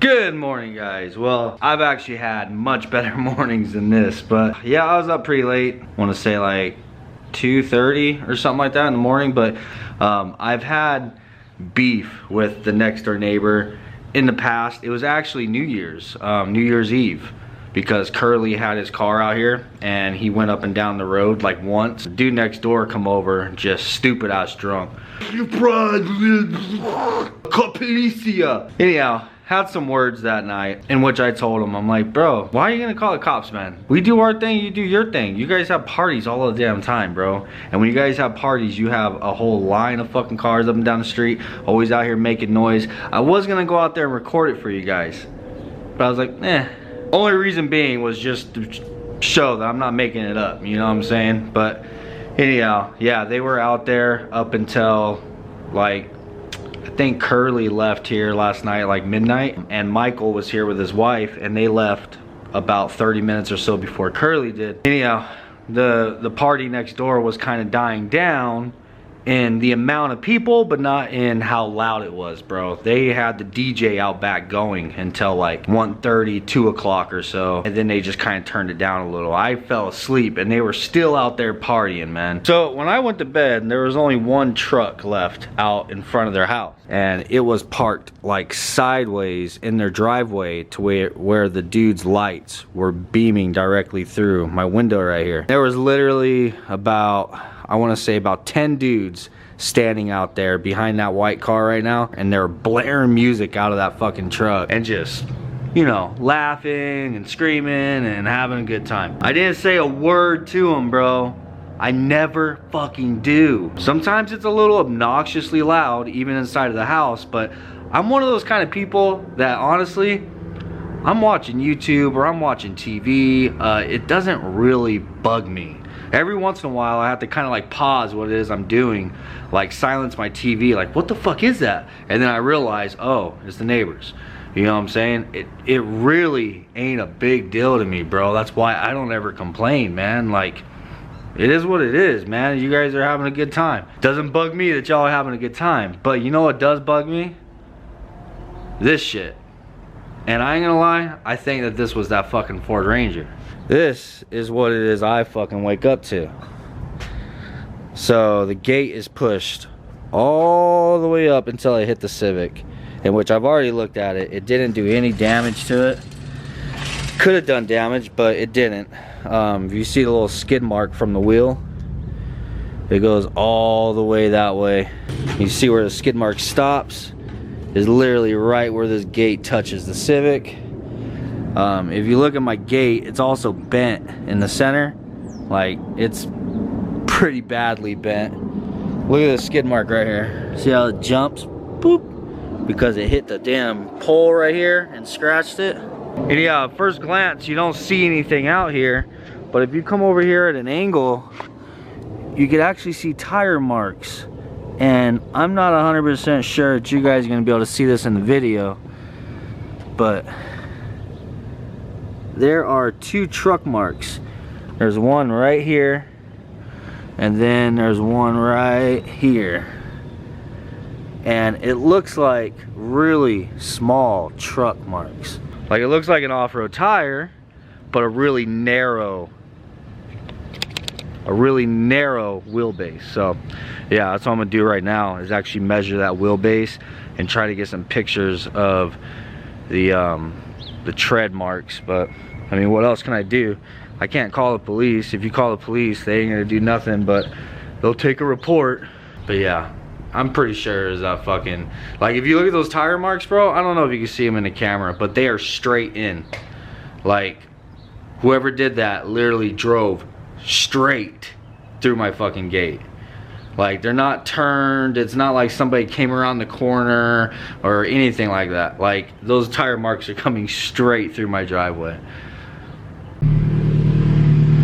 Good morning, guys. Well, I've actually had much better mornings than this, but yeah, I was up pretty late. I want to say like 2:30 or something like that in the morning, but I've had beef with the next door neighbor in the past. It was actually New Year's Eve, because Curly had his car out here and he went up and down the road like once. The dude next door come over, just stupid ass drunk. Anyhow, had some words that night in which I told him, I'm like, bro, why are you gonna call the cops, man? We do our thing, you do your thing. You guys have parties all the damn time, bro. And when you guys have parties, you have a whole line of fucking cars up and down the street, always out here making noise. I was gonna go out there and record it for you guys, but I was like, eh. Only reason being was just to show that I'm not making it up, you know what I'm saying? But anyhow, yeah, they were out there up until like, I think Curly left here last night like midnight, and Michael was here with his wife, and they left about 30 minutes or so before Curly did. Anyhow, the party next door was kind of dying down in the amount of people, but not in how loud it was, bro. They had the DJ out back going until like 1:30, 2 o'clock or so, and then they just kind of turned it down a little. I fell asleep and they were still out there partying, man. So when I went to bed, there was only one truck left out in front of their house, and it was parked like sideways in their driveway to where the dude's lights were beaming directly through my window right here. There was literally about, I want to say about 10 dudes standing out there behind that white car right now, and they're blaring music out of that fucking truck and just, you know, laughing and screaming and having a good time. I didn't say a word to them, bro. I never fucking do. Sometimes it's a little obnoxiously loud even inside of the house, but I'm one of those kind of people that honestly, I'm watching YouTube or I'm watching TV, it doesn't really bug me. Every once in a while I have to kind of like pause what it is I'm doing, like silence my TV, like what the fuck is that? And then I realize, oh, it's the neighbors. You know what I'm saying? It really ain't a big deal to me, bro. That's why I don't ever complain, man. Like, it is what it is, man. You guys are having a good time. Doesn't bug me that y'all are having a good time. But you know what does bug me? This shit. And I ain't gonna lie, I think that this was that fucking Ford Ranger. This is what it is I fucking wake up to. So the gate is pushed all the way up until I hit the Civic, in which I've already looked at it. It didn't do any damage to it. Could have done damage, but it didn't. If you see the little skid mark from the wheel, it goes all the way that way. You see where the skid mark stops is literally right where this gate touches the Civic. If you look at my gate, it's also bent in the center. Like, it's pretty badly bent. Look at the skid mark right here. See how it jumps? Boop. Because it hit the damn pole right here and scratched it. And yeah, at first glance, you don't see anything out here. But if you come over here at an angle, you could actually see tire marks. And I'm not 100% sure that you guys are going to be able to see this in the video, but there are two truck marks. There's one right here, and then there's one right here. And it looks like really small truck marks. Like, it looks like an off-road tire, but a really narrow wheelbase. So yeah, that's what I'm gonna do right now, is actually measure that wheelbase and try to get some pictures of the tread marks. But I mean, what else can I do? I can't call the police. If you call the police, they ain't gonna do nothing, but they'll take a report. But yeah, I'm pretty sure is that fucking, like, if you look at those tire marks, bro, I don't know if you can see them in the camera, but they are straight in. Like, whoever did that literally drove straight through my fucking gate. Like, they're not turned. It's not like somebody came around the corner or anything like that. Like, those tire marks are coming straight through my driveway.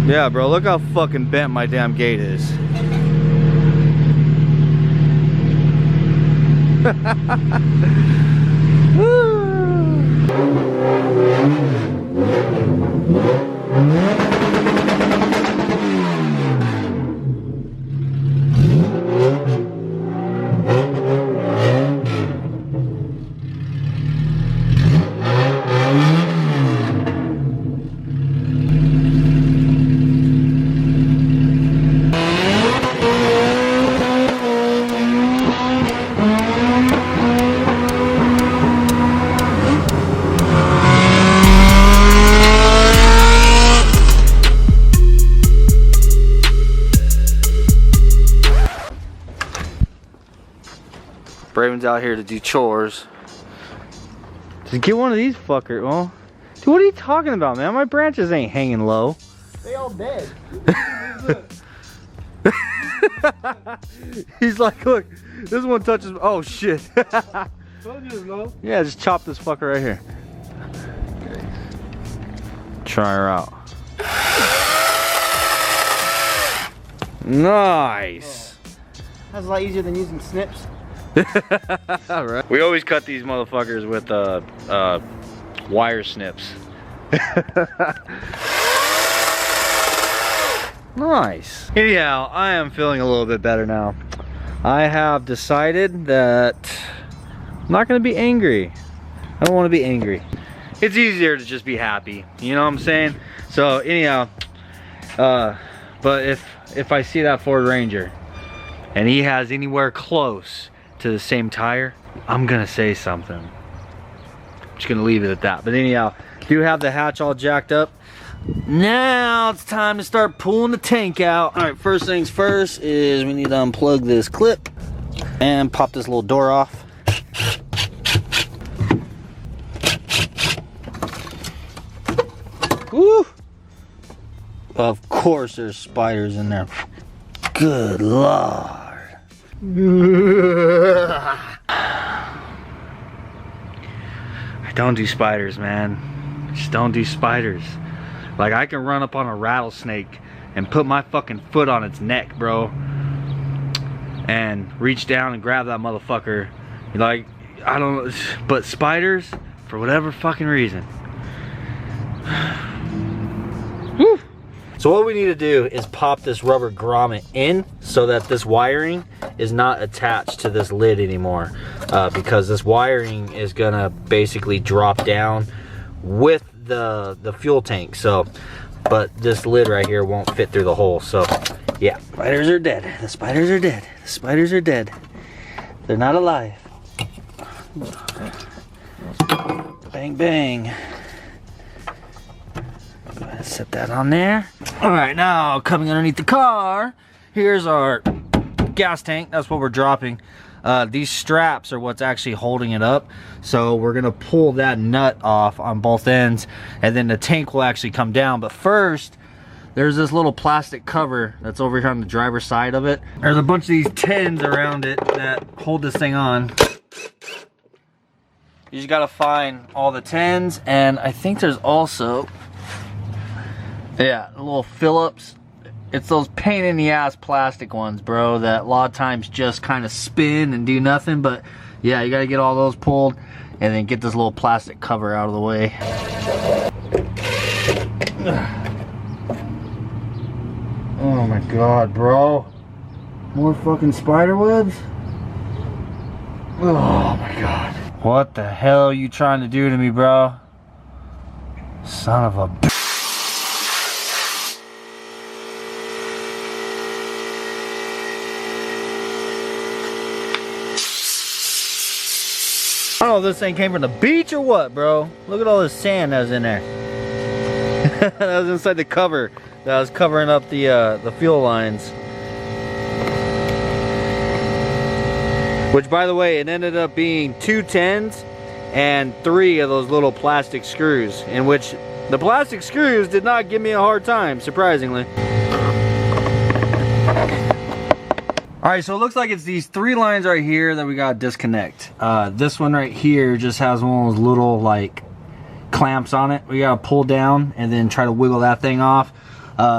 Yeah, bro, look how fucking bent my damn gate is. Kevin's out here to do chores. Just get one of these fuckers. Well, dude, what are you talking about, man? My branches ain't hanging low. They all dead. He's like, look, this one touches. Oh shit. Yeah, just chop this fucker right here. Try her out. Nice. That's a lot easier than using snips. Right. We always cut these motherfuckers with wire snips. Nice. Anyhow, I am feeling a little bit better now. I have decided that I'm not gonna be angry. I don't want to be angry. It's easier to just be happy. You know what I'm saying? So anyhow, but if I see that Ford Ranger and he has anywhere close to the same tire, I'm gonna say something. I'm just gonna leave it at that. But anyhow, do have the hatch all jacked up. Now it's time to start pulling the tank out. All right, first things first is we need to unplug this clip and pop this little door off. Woo! Of course there's spiders in there. Good Lord. I don't do spiders, man. Just don't do spiders. Like, I can run up on a rattlesnake and put my fucking foot on its neck, bro, and reach down and grab that motherfucker. Like, I don't know, but spiders, for whatever fucking reason. Whew. So what we need to do is pop this rubber grommet in so that this wiring is not attached to this lid anymore, because this wiring is gonna basically drop down with the fuel tank. So, but this lid right here won't fit through the hole. So yeah, spiders are dead. The spiders are dead. The spiders are dead. They're not alive. Bang bang. Go ahead and set that on there. All right, now coming underneath the car, here's our gas tank. That's what we're dropping. These straps are what's actually holding it up. So we're gonna pull that nut off on both ends, and then the tank will actually come down. But first, there's this little plastic cover that's over here on the driver's side of it. There's a bunch of these tins around it that hold this thing on. You just gotta find all the tins, and I think there's also, yeah, little Phillips. It's those pain in the ass plastic ones, bro, that a lot of times just kind of spin and do nothing. But yeah, you gotta get all those pulled and then get this little plastic cover out of the way. Oh my god, bro. More fucking spider webs? Oh my god. What the hell are you trying to do to me, bro? Son of a bitch. I don't know if this thing came from the beach or what, bro. Look at all this sand that was in there. That was inside the cover that was covering up the fuel lines. Which, by the way, it ended up being 2 10s and 3 of those little plastic screws, in which the plastic screws did not give me a hard time, surprisingly. Alright, so it looks like it's these 3 lines right here that we gotta disconnect. This one right here just has one of those little, like, clamps on it. We gotta pull down and then try to wiggle that thing off.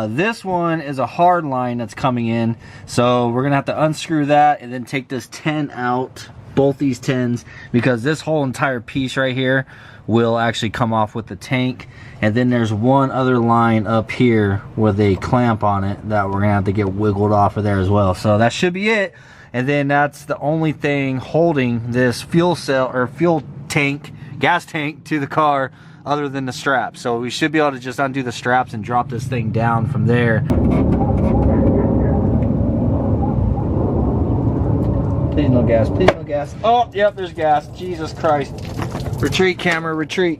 This one is a hard line that's coming in, so we're gonna have to unscrew that and then take this 10 out, both these 10s, because this whole entire piece right here will actually come off with the tank. And then there's one other line up here with a clamp on it that we're gonna have to get wiggled off of there as well. So that should be it. And then that's the only thing holding this fuel cell or fuel tank, gas tank, to the car, other than the straps. So we should be able to just undo the straps and drop this thing down from there. Please no gas, please no gas. Oh, yep, there's gas. Jesus Christ. Retreat, camera, retreat.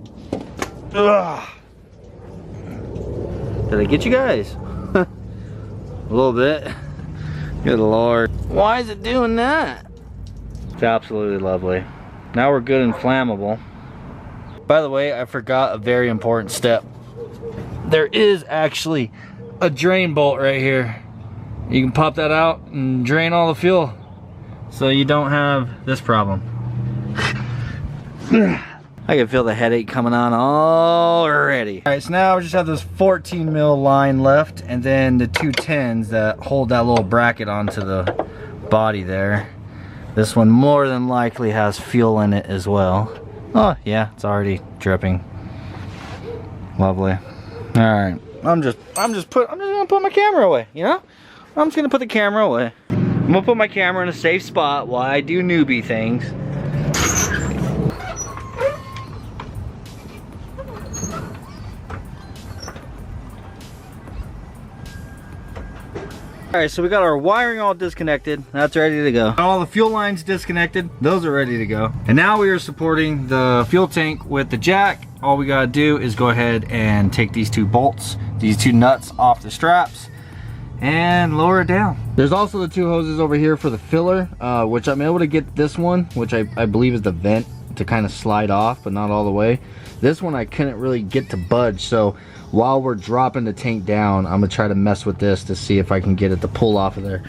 Ugh. Did I get you guys? A little bit. Good Lord. Why is it doing that? It's absolutely lovely. Now we're good and flammable. By the way, I forgot a very important step. There is actually a drain bolt right here. You can pop that out and drain all the fuel, so you don't have this problem. I can feel the headache coming on already. All right, so now we just have this 14 mil line left, and then the 2 10s that hold that little bracket onto the body there. This one more than likely has fuel in it as well. Oh yeah, it's already dripping. Lovely. All right, I'm just gonna put my camera away. You know, I'm just gonna put the camera away. I'm gonna put my camera in a safe spot while I do newbie things. Alright, so we got our wiring all disconnected. That's ready to go. All the fuel lines disconnected. Those are ready to go. And now we are supporting the fuel tank with the jack. All we gotta do is go ahead and take these 2 bolts, these 2 nuts off the straps, and lower it down. There's also the 2 hoses over here for the filler, which I'm able to get this one, which I believe is the vent, to kind of slide off, but not all the way. This one I couldn't really get to budge, so while we're dropping the tank down, I'm gonna try to mess with this to see if I can get it to pull off of there.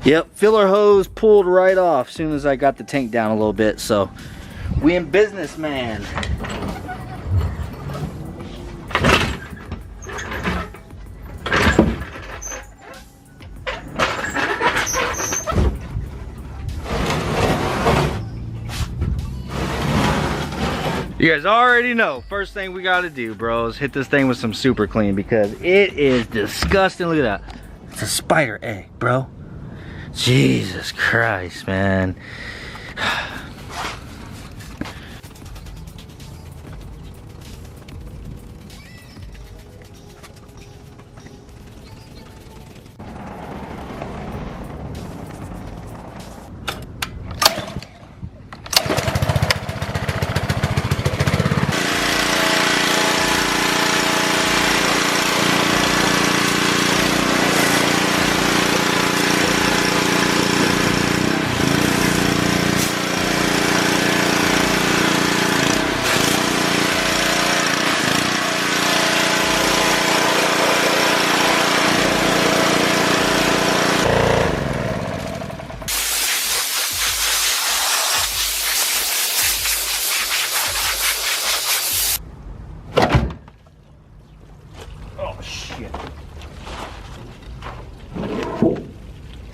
Yep, filler hose pulled right off as soon as I got the tank down a little bit, so we in business, man. You guys already know, first thing we gotta do, bros, hit this thing with some super clean because it is disgusting. Look at that. It's a spider egg, bro. Jesus Christ, man.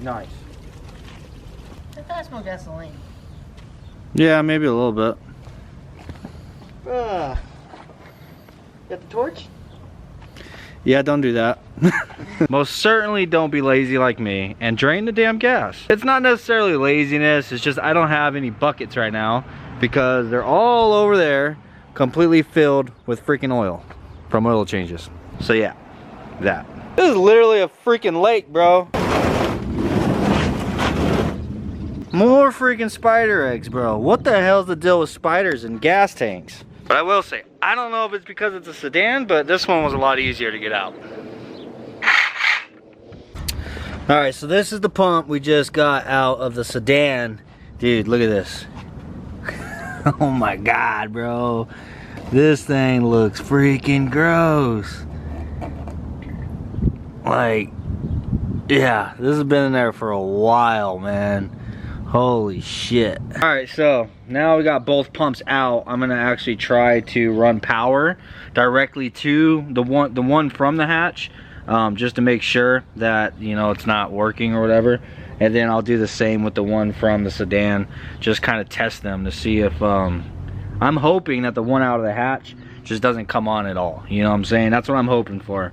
Nice. I thought I smelled gasoline. Yeah, maybe a little bit. Got the torch? Yeah, don't do that. Most certainly don't be lazy like me and drain the damn gas. It's not necessarily laziness, it's just I don't have any buckets right now because they're all over there completely filled with freaking oil from oil changes. So yeah, that. This is literally a freaking lake, bro. More freaking spider eggs, bro. What the hell's the deal with spiders and gas tanks? But I will say, I don't know if it's because it's a sedan, but this one was a lot easier to get out. Alright, so this is the pump we just got out of the sedan. Dude, look at this. Oh my god, bro. This thing looks freaking gross. Like, yeah, this has been in there for a while, man. Holy shit. Alright, so now we got both pumps out. I'm gonna actually try to run power directly to the one from the hatch, just to make sure that, you know, it's not working or whatever. And then I'll do the same with the one from the sedan, just kind of test them to see if I'm hoping that the one out of the hatch just doesn't come on at all. You know what I'm saying? That's what I'm hoping for.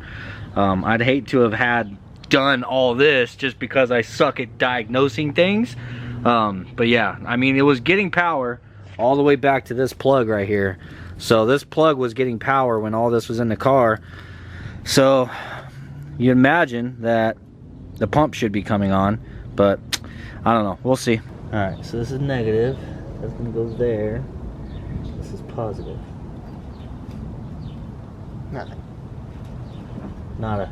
I'd hate to have done all this just because I suck at diagnosing things. But yeah, I mean, it was getting power all the way back to this plug right here. So this plug was getting power when all this was in the car. So you imagine that the pump should be coming on, but I don't know, we'll see. All right, so this is negative, that's gonna go there. This is positive. Nothing. Nada.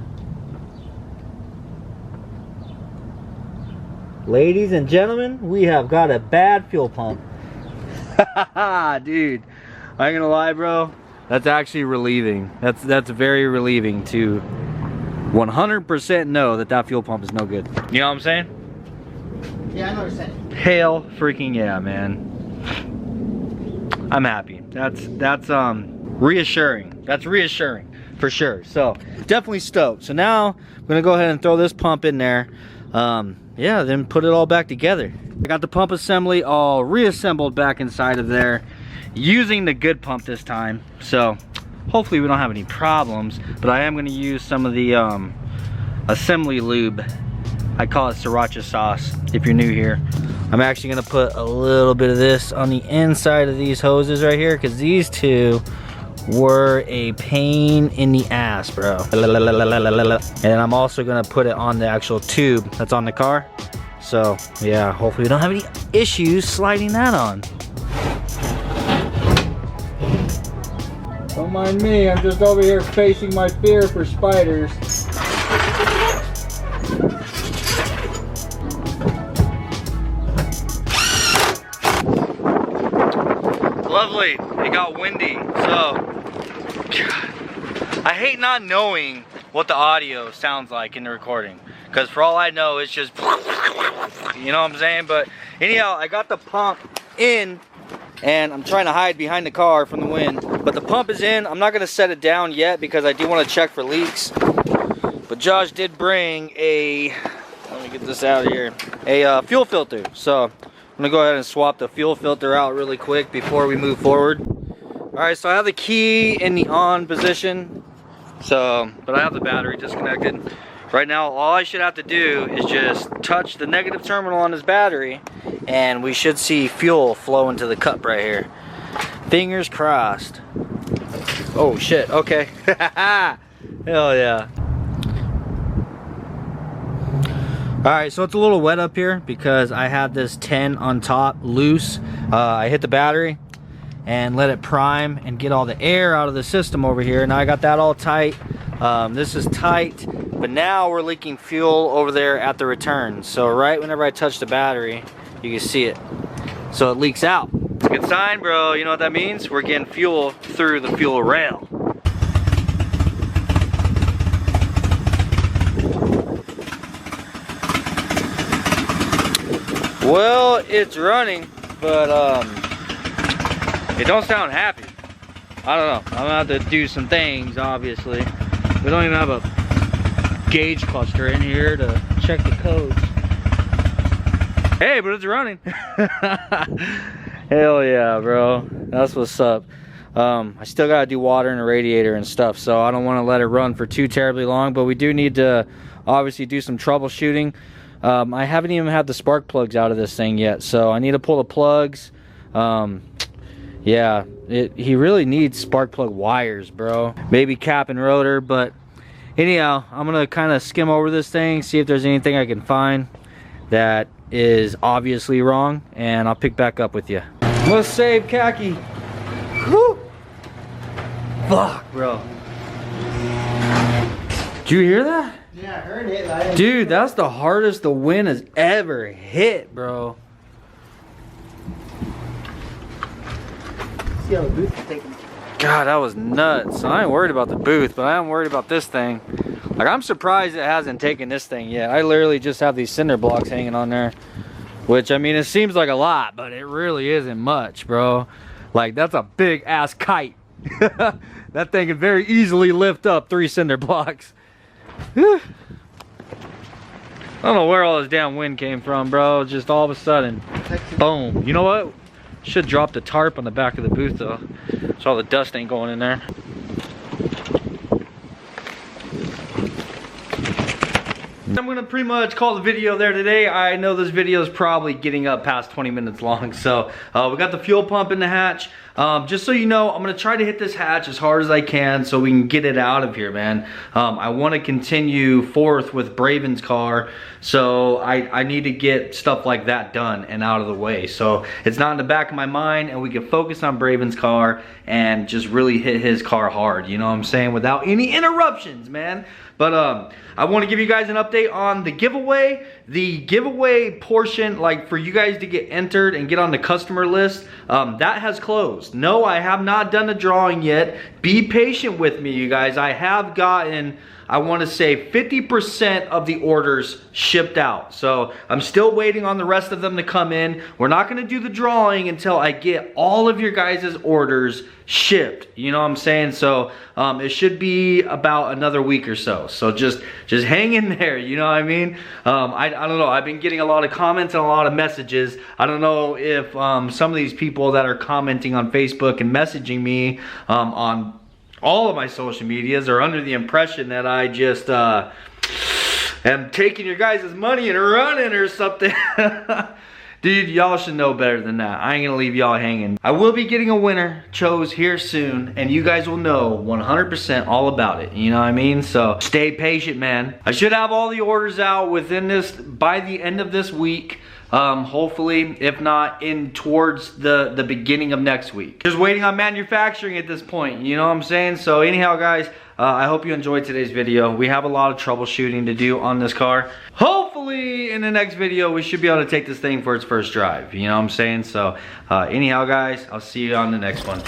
Ladies and gentlemen, we have got a bad fuel pump. Dude, I ain't gonna lie, bro. That's actually relieving. That's very relieving to 100% know that that fuel pump is no good. You know what I'm saying? Yeah, I know what you're saying. Hell freaking yeah, man. I'm happy. That's reassuring. That's reassuring for sure. So definitely stoked. So now I'm gonna go ahead and throw this pump in there. Yeah, then put it all back together. I got the pump assembly all reassembled back inside of there using the good pump this time. So hopefully we don't have any problems, but I am going to use some of the assembly lube. I call it sriracha sauce if you're new here. I'm actually going to put a little bit of this on the inside of these hoses right here, because these two were a pain in the ass, bro. And I'm also gonna put it on the actual tube that's on the car. So yeah, hopefully we don't have any issues sliding that on. Don't mind me, I'm just over here facing my fear for spiders. Lovely, it got windy, so God, I hate not knowing what the audio sounds like in the recording, because for all I know it's just, you know what I'm saying? But anyhow, I got the pump in and I'm trying to hide behind the car from the wind, but the pump is in. I'm not going to set it down yet because I do want to check for leaks, but Josh did bring a, let me get this out of here, a fuel filter. So I'm gonna go ahead and swap the fuel filter out really quick before we move forward. All right, so I have the key in the on position, but I have the battery disconnected. Right now, all I should have to do is just touch the negative terminal on this battery, and we should see fuel flow into the cup right here. Fingers crossed. Oh shit, okay. Hell yeah. Alright, so it's a little wet up here because I have this 10 on top loose. I hit the battery and let it prime and get all the air out of the system over here. Now I got that all tight. This is tight, but now we're leaking fuel over there at the return. So right whenever I touch the battery, you can see it. So it leaks out. It's a good sign, bro. You know what that means? We're getting fuel through the fuel rail. Well, it's running, but it don't sound happy. I don't know. I'm gonna have to do some things, obviously. We don't even have a gauge cluster in here to check the codes. Hey, but it's running. Hell yeah, bro. That's what's up. I still gotta do water in the radiator and stuff, so I don't want to let it run for too terribly long, but we do need to obviously do some troubleshooting. I haven't even had the spark plugs out of this thing yet, so I need to pull the plugs. Yeah, he really needs spark plug wires, bro. Maybe cap and rotor, but anyhow, I'm gonna kind of skim over this thing, see if there's anything I can find that is obviously wrong, and I'll pick back up with you. Let's save khaki. Whew. Fuck, bro. Did you hear that? Yeah, I heard it. Dude, that's the hardest the wind has ever hit, bro. See how the booth is taking. God, that was nuts. I ain't worried about the booth, but I am worried about this thing. Like, I'm surprised it hasn't taken this thing yet. I literally just have these cinder blocks hanging on there, which, I mean, it seems like a lot, but it really isn't much, bro. Like, that's a big ass kite. That thing can very easily lift up 3 cinder blocks. Whew. I don't know where all this damn wind came from, bro. Just all of a sudden, boom. You know what? Should drop the tarp on the back of the booth though, so all the dust ain't going in there. I'm gonna pretty much call the video there today. I know this video is probably getting up past 20 minutes long, so we got the fuel pump in the hatch. just so you know, I'm gonna try to hit this hatch as hard as I can so we can get it out of here, man. I want to continue forth with Braven's car, so I need to get stuff like that done and out of the way, so it's not in the back of my mind, and we can focus on Braven's car and just really hit his car hard, you know what I'm saying, without any interruptions, man. But I want to give you guys an update on the giveaway. The giveaway portion, like for you guys to get entered and get on the customer list, that has closed. No, I have not done the drawing yet. Be patient with me, you guys. I have gotten, I want to say 50% of the orders shipped out. So I'm still waiting on the rest of them to come in. We're not going to do the drawing until I get all of your guys' orders shipped. You know what I'm saying? So it should be about another week or so. So just hang in there, you know what I mean? I don't know. I've been getting a lot of comments and a lot of messages. I don't know if some of these people that are commenting on Facebook and messaging me on all of my social medias are under the impression that I just am taking your guys' money and running or something. Dude, y'all should know better than that. I ain't gonna leave y'all hanging. I will be getting a winner chose here soon, and you guys will know 100% all about it. You know what I mean? So stay patient, man. I should have all the orders out within this, by the end of this week. Hopefully, if not in towards the beginning of next week. Just waiting on manufacturing at this point, you know what I'm saying? So anyhow, guys, I hope you enjoyed today's video. We have a lot of troubleshooting to do on this car. Hopefully in the next video we should be able to take this thing for its first drive, you know what I'm saying? So anyhow, guys, I'll see you on the next one.